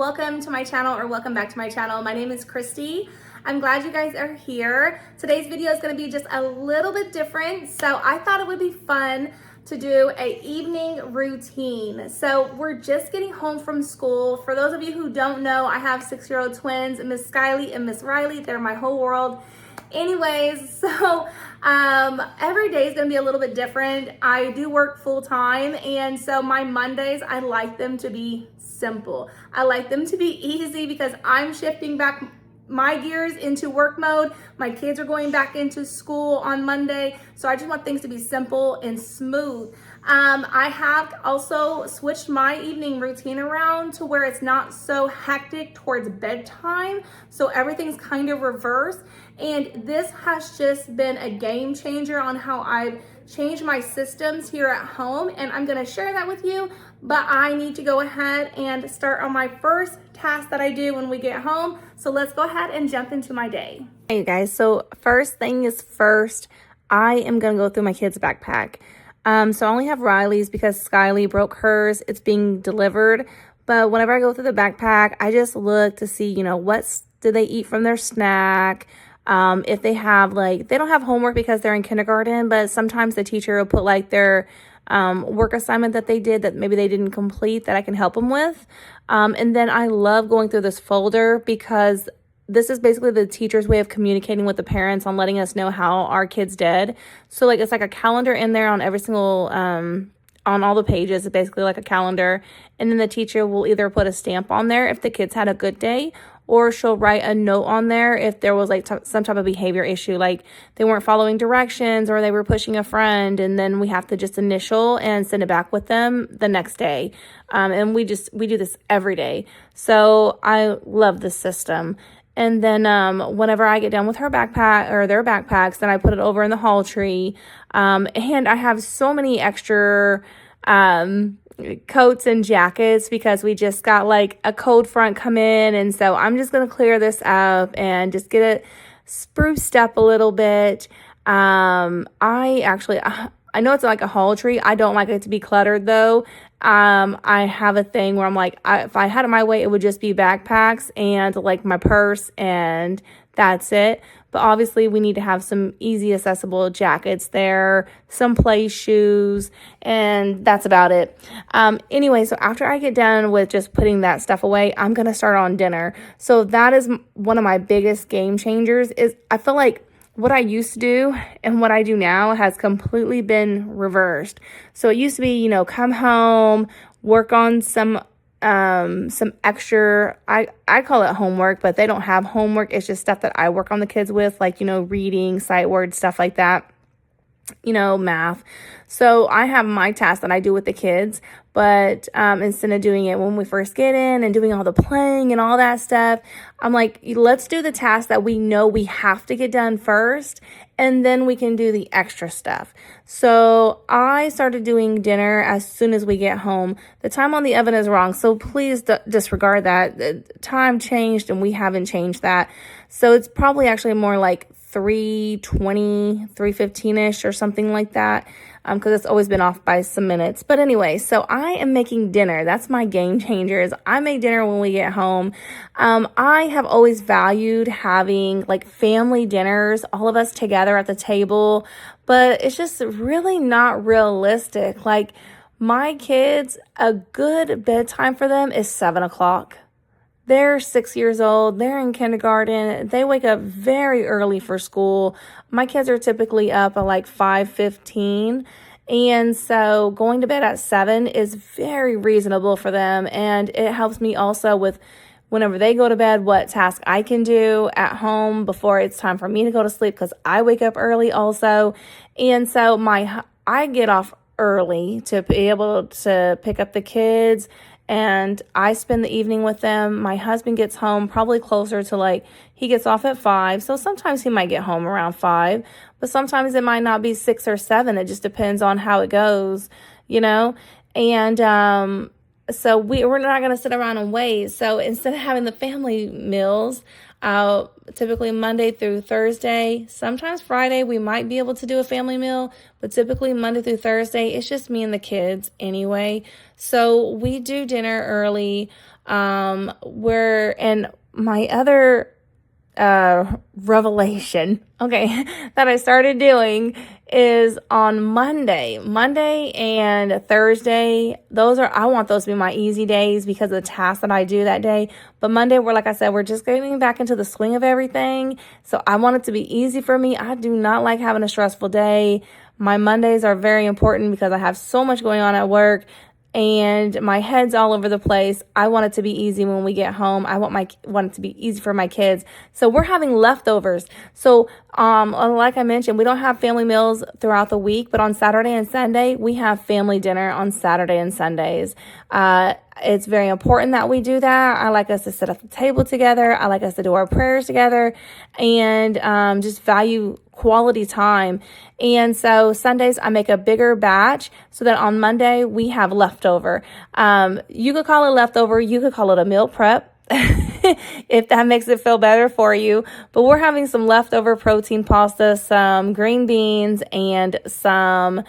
welcome to my channel, or welcome back to my channel. My name is Christy. I'm glad you guys are here. Today's video is going to be just a little bit different, so I thought it would be fun to do a evening routine. So we're just getting home from school. For those of you who don't know, I have 6-year-old twins, Miss Skyly and Miss Riley. They're my whole world. Anyways, so every day is gonna be a little bit different. I do work full time, and so my Mondays, I like them to be simple. I like them to be easy because I'm shifting back my gears into work mode. My kids are going back into school on Monday, so I just want things to be simple and smooth. I have also switched my evening routine around to where it's not so hectic towards bedtime, so everything's kind of reversed, and this has just been a game changer on how I've changed my systems here at home, and I'm going to share that with you. But I need to go ahead and start on my first task that I do when we get home. So let's go ahead and jump into my day. Hey you guys, so first thing is first, I am going to go through my kids' backpack. So I only have Riley's because Skyly broke hers. It's being delivered. But whenever I go through the backpack, I just look to see, what did they eat from their snack? If they have they don't have homework because they're in kindergarten, but sometimes the teacher will put their work assignment that they did that maybe they didn't complete that I can help them with. And then I love going through this folder because this is basically the teacher's way of communicating with the parents on letting us know how our kids did. So it's like a calendar in there on every single, on all the pages. It's basically like a calendar. And then the teacher will either put a stamp on there if the kids had a good day, or she'll write a note on there if there was some type of behavior issue, like they weren't following directions or they were pushing a friend, and then we have to just initial and send it back with them the next day. And we do this every day. So I love this system. And then whenever I get done with her backpack or their backpacks, then I put it over in the hall tree. And I have so many extra coats and jackets because we just got a cold front come in, and so I'm just gonna clear this up and just get it spruced up a little bit. I know it's like a hall tree. I don't like it to be cluttered though. I have a thing where I'm if I had it my way, it would just be backpacks and my purse, and that's it. But obviously we need to have some easy accessible jackets there, some play shoes, and that's about it. Anyway, so after I get done with just putting that stuff away, I'm going to start on dinner. So that is one of my biggest game changers. Is I feel like what I used to do and what I do now has completely been reversed. So it used to be, come home, work on some extra, I call it homework, but they don't have homework. It's just stuff that I work on the kids with, reading, sight words, stuff like that, math. So I have my tasks that I do with the kids, but instead of doing it when we first get in and doing all the playing and all that stuff, I'm let's do the tasks that we know we have to get done first, and then we can do the extra stuff. So I started doing dinner as soon as we get home. The time on the oven is wrong, so please disregard that. The time changed and we haven't changed that. So it's probably actually more 3:20, 3:15-ish or something like that, because it's always been off by some minutes. But anyway, so I am making dinner. That's my game changer, is I make dinner when we get home. I have always valued having family dinners, all of us together at the table, but it's just really not realistic. My kids, a good bedtime for them is 7 o'clock. They're 6 years old. They're in kindergarten. They wake up very early for school. My kids are typically up at 5:15. And so going to bed at 7 is very reasonable for them. And it helps me also with whenever they go to bed, what task I can do at home before it's time for me to go to sleep, because I wake up early also. And so I get off early to be able to pick up the kids, and I spend the evening with them. My husband gets home probably closer to he gets off at 5. So sometimes he might get home around 5, but sometimes it might not be 6 or 7. It just depends on how it goes, And so we're not going to sit around and wait. So instead of having the family meals, typically Monday through Thursday, sometimes Friday, we might be able to do a family meal, but typically Monday through Thursday, it's just me and the kids anyway. So we do dinner early. And my other revelation, okay, that I started doing is on Monday and Thursday. I want those to be my easy days because of the tasks that I do that day. But Monday, like I said, we're just getting back into the swing of everything. So I want it to be easy for me. I do not like having a stressful day. My Mondays are very important because I have so much going on at work and my head's all over the place. I want it to be easy when we get home. I want it to be easy for my kids. So we're having leftovers. So like I mentioned, we don't have family meals throughout the week, but on Saturday and Sunday, we have family dinner on Saturday and Sundays. It's very important that we do that. I like us to sit at the table together. I like us to do our prayers together and just value quality time. And so Sundays, I make a bigger batch so that on Monday, we have leftover. You could call it leftover. You could call it a meal prep. If that makes it feel better for you. But we're having some leftover protein pasta, some green beans, and some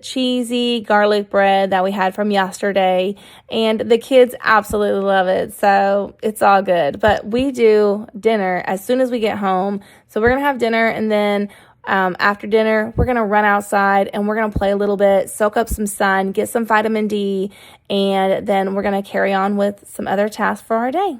cheesy garlic bread that we had from yesterday. And the kids absolutely love it. So it's all good. But we do dinner as soon as we get home. So we're going to have dinner, and then after dinner, we're going to run outside and we're going to play a little bit, soak up some sun, get some vitamin D, and then we're going to carry on with some other tasks for our day.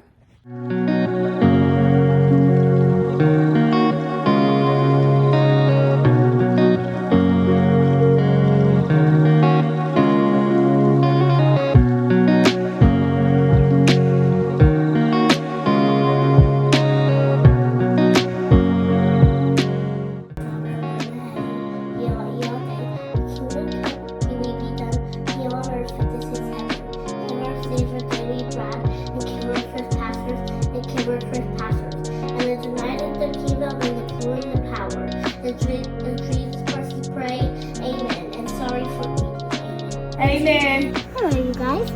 Amen. Hello, you guys.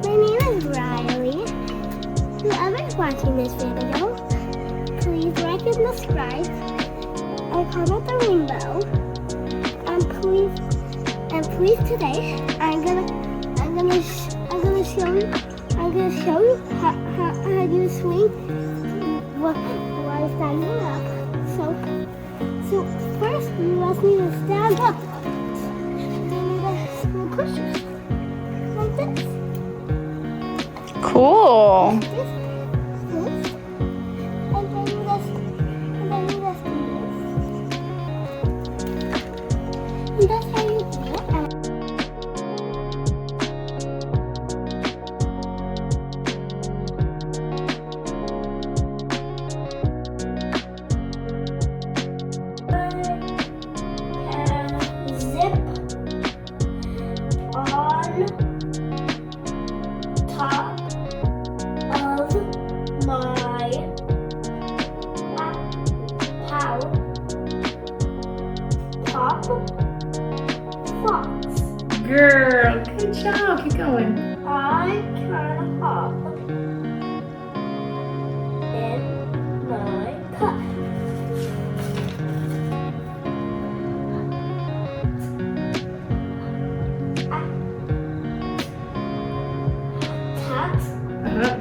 My name is Riley. Whoever's watching this video, please like and subscribe. I comment the rainbow. And please today, I'm gonna show you how you swing while standing up. So first, you must need to stand up. Push like this. Cool. This, and then you just do this. And that's how you do it. Zip on top of my pop box. Girl, good job. Keep going. I can hop in my cup.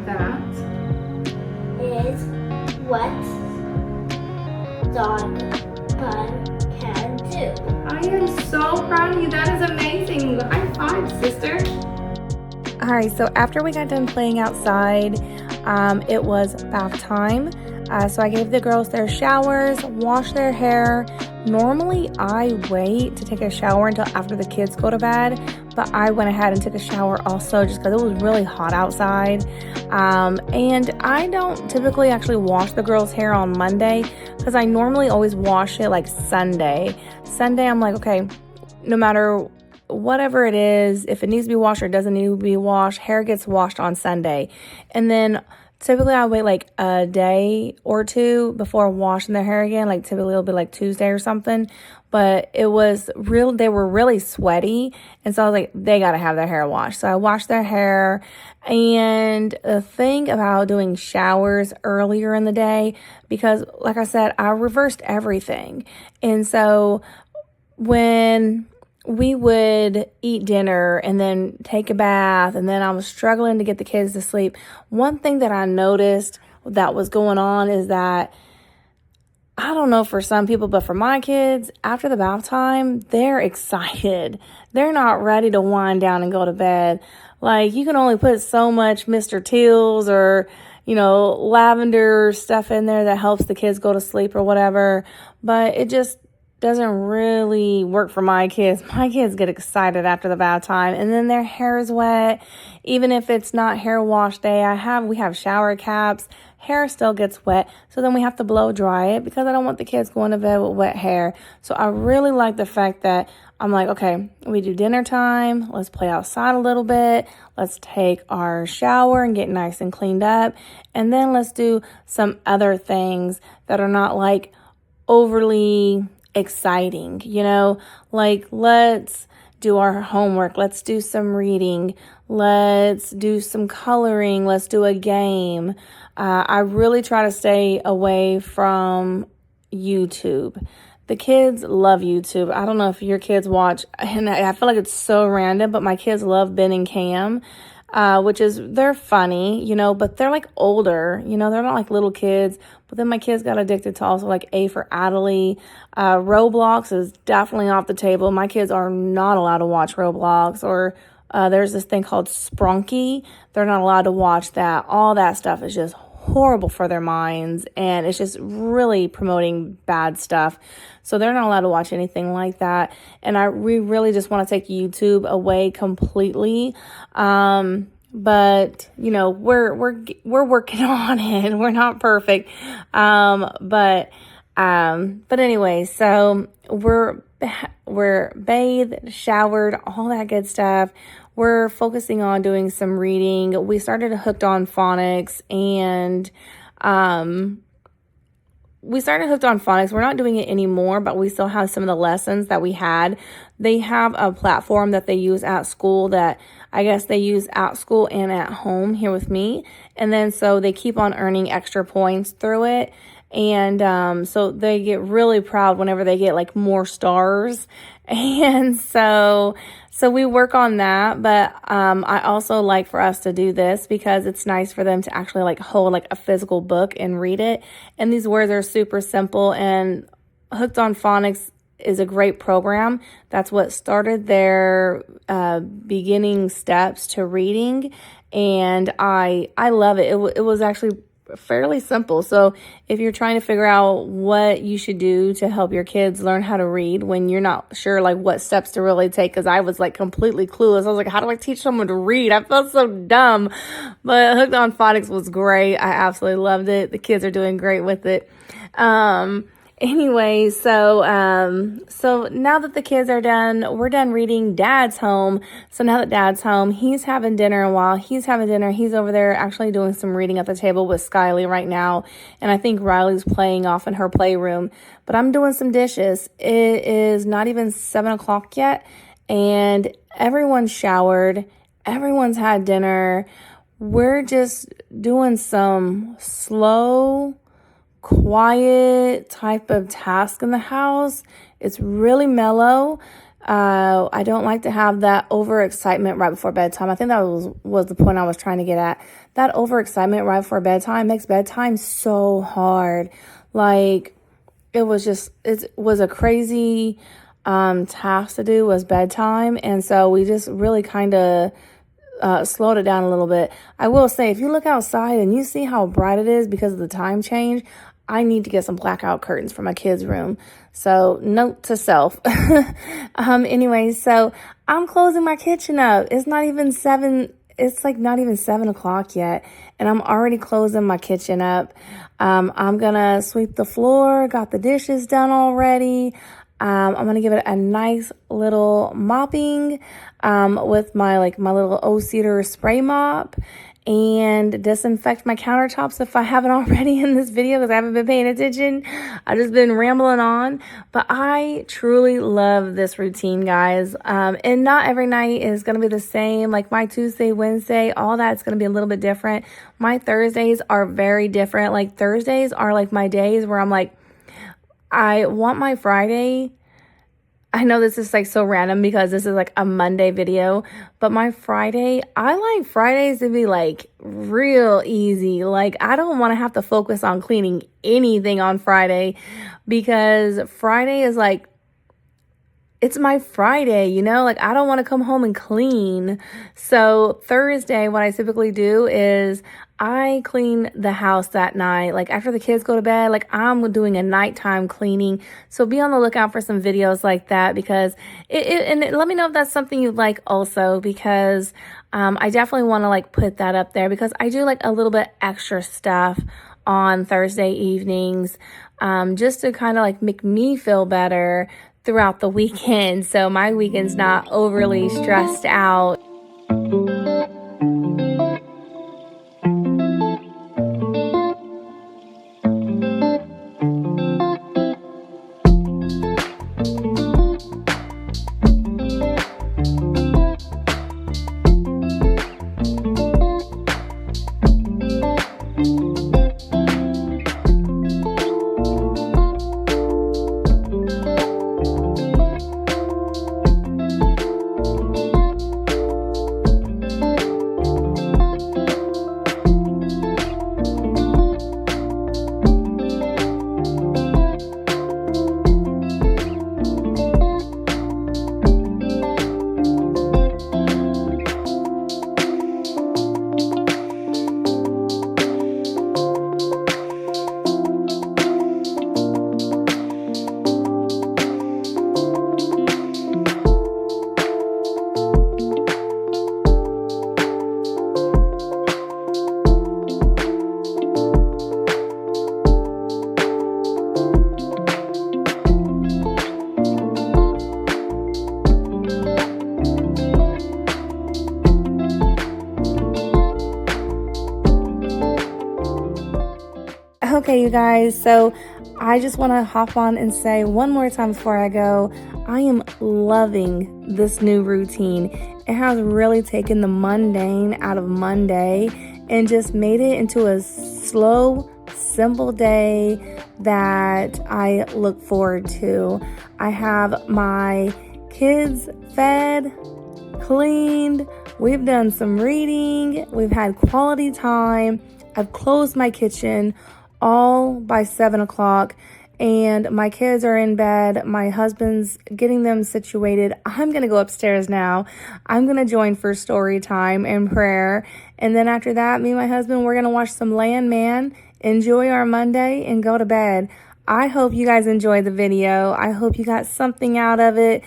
That Is what dog bun can do. I am so proud of you. That is amazing. High five, sister. All right, so after we got done playing outside, it was bath time. So I gave the girls their showers, washed their hair. Normally, I wait to take a shower until after the kids go to bed, but I went ahead and took a shower also just because it was really hot outside. And I don't typically actually wash the girls' hair on Monday because I normally always wash it like Sunday. Sunday, I'm like, okay, no matter whatever it is, if it needs to be washed or doesn't need to be washed, hair gets washed on Sunday. And then typically I wait like a day or two before washing their hair again. Like typically it'll be like Tuesday or something. But they were really sweaty. And so I was like, they got to have their hair washed. So I washed their hair. And the thing about doing showers earlier in the day, because like I said, I reversed everything. And so when we would eat dinner and then take a bath, and then I was struggling to get the kids to sleep. One thing that I noticed that was going on is that, I don't know for some people, but for my kids, after the bath time, they're excited. They're not ready to wind down and go to bed. Like, you can only put so much Mr. Teals or, lavender stuff in there that helps the kids go to sleep or whatever, but it just doesn't really work for my kids. My kids get excited after the bath time, and then their hair is wet. Even if it's not hair wash day, we have shower caps. Hair still gets wet, so then we have to blow dry it because I don't want the kids going to bed with wet hair. So I really like the fact that I'm like, okay, we do dinner time. Let's play outside a little bit. Let's take our shower and get nice and cleaned up. And then let's do some other things that are not like overly exciting, like let's do our homework, let's do some reading, let's do some coloring, let's do a game. I really try to stay away from YouTube. The kids love YouTube. I don't know if your kids watch, and I feel like it's so random, but my kids love Ben and Cam, they're funny, but they're like older, they're not like little kids. But then my kids got addicted to also like A for Adderley. Roblox is definitely off the table. My kids are not allowed to watch Roblox, or there's this thing called Sprunky. They're not allowed to watch that. All that stuff is just horrible for their minds, and it's just really promoting bad stuff. So they're not allowed to watch anything like that. And we really just want to take YouTube away completely. But we're working on it. We're not perfect. But anyway, so we're bathed, showered, all that good stuff. We're focusing on doing some reading. We started Hooked on Phonics, and We're not doing it anymore, but we still have some of the lessons that we had. They have a platform that they use at school that I guess they use at school and at home here with me. And then so they keep on earning extra points through it. And so they get really proud whenever they get like more stars. And so we work on that. But I also like for us to do this because it's nice for them to actually like hold like a physical book and read it. And these words are super simple, and Hooked on Phonics is a great program. That's what started their beginning steps to reading, and I love it. It was actually fairly simple. So if you're trying to figure out what you should do to help your kids learn how to read when you're not sure like what steps to really take, because I was like completely clueless. I was like, how do I teach someone to read? I felt so dumb. But Hooked on Phonics was great. I absolutely loved it. The kids are doing great with it. Anyway, so now that the kids are done, we're done reading. Dad's home. So now that Dad's home, he's having dinner. And while he's having dinner, he's over there actually doing some reading at the table with Skyly right now. And I think Riley's playing off in her playroom. But I'm doing some dishes. It is not even 7 o'clock yet. And everyone's showered. Everyone's had dinner. We're just doing some slow, quiet type of task in the house. It's really mellow. I don't like to have that overexcitement right before bedtime. I think that was the point I was trying to get at. That overexcitement right before bedtime makes bedtime so hard. Like, it was a crazy task to do, was bedtime. And so we just really kind of slowed it down a little bit. I will say, if you look outside and you see how bright it is because of the time change, I need to get some blackout curtains for my kids' room. So note to self. Anyway, so I'm closing my kitchen up. It's not even 7 o'clock yet, and I'm already closing my kitchen up. I'm gonna sweep the floor, got the dishes done already. I'm gonna give it a nice little mopping with my little O-Cedar spray mop, and disinfect my countertops if I haven't already in this video, because I haven't been paying attention. I've just been rambling on. But I truly love this routine, guys. And not every night is going to be the same. Like my Tuesday, Wednesday, all that's going to be a little bit different. My Thursdays are very different. Like Thursdays are like my days where I'm like, I want my Friday I know this is like so random because this is like a Monday video, but my Friday, I like Fridays to be like real easy. Like I don't want to have to focus on cleaning anything on Friday because Friday is like, it's my Friday, you know, like I don't want to come home and clean. So Thursday, what I typically do is I clean the house that night. Like after the kids go to bed, like I'm doing a nighttime cleaning. So be on the lookout for some videos like that because let me know if that's something you like also because I definitely want to like put that up there because I do like a little bit extra stuff on Thursday evenings just to kind of like make me feel better throughout the weekend, so my weekend's not overly stressed out. Okay, you guys, so I just want to hop on and say one more time before I go, I am loving this new routine. It has really taken the mundane out of Monday and just made it into a slow, simple day that I look forward to. I have my kids fed, cleaned, we've done some reading, we've had quality time, I've closed my kitchen all by 7 o'clock and my kids are in bed. My husband's getting them situated. I'm going to go upstairs now. I'm going to join for story time and prayer. And then after that, me and my husband, we're going to watch some Landman, enjoy our Monday and go to bed. I hope you guys enjoyed the video. I hope you got something out of it.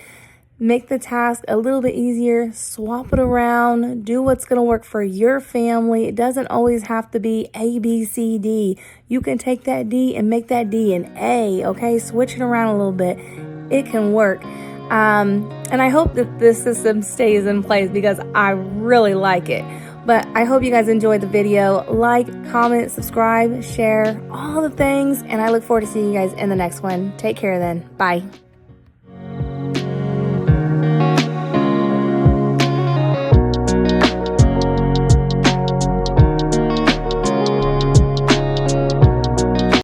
Make the task a little bit easier, swap it around, do what's going to work for your family. It doesn't always have to be A, B, C, D. You can take that D and make that D an A, okay? Switch it around a little bit. It can work. And I hope that this system stays in place because I really like it. But I hope you guys enjoyed the video. Like, comment, subscribe, share, all the things. And I look forward to seeing you guys in the next one. Take care then. Bye.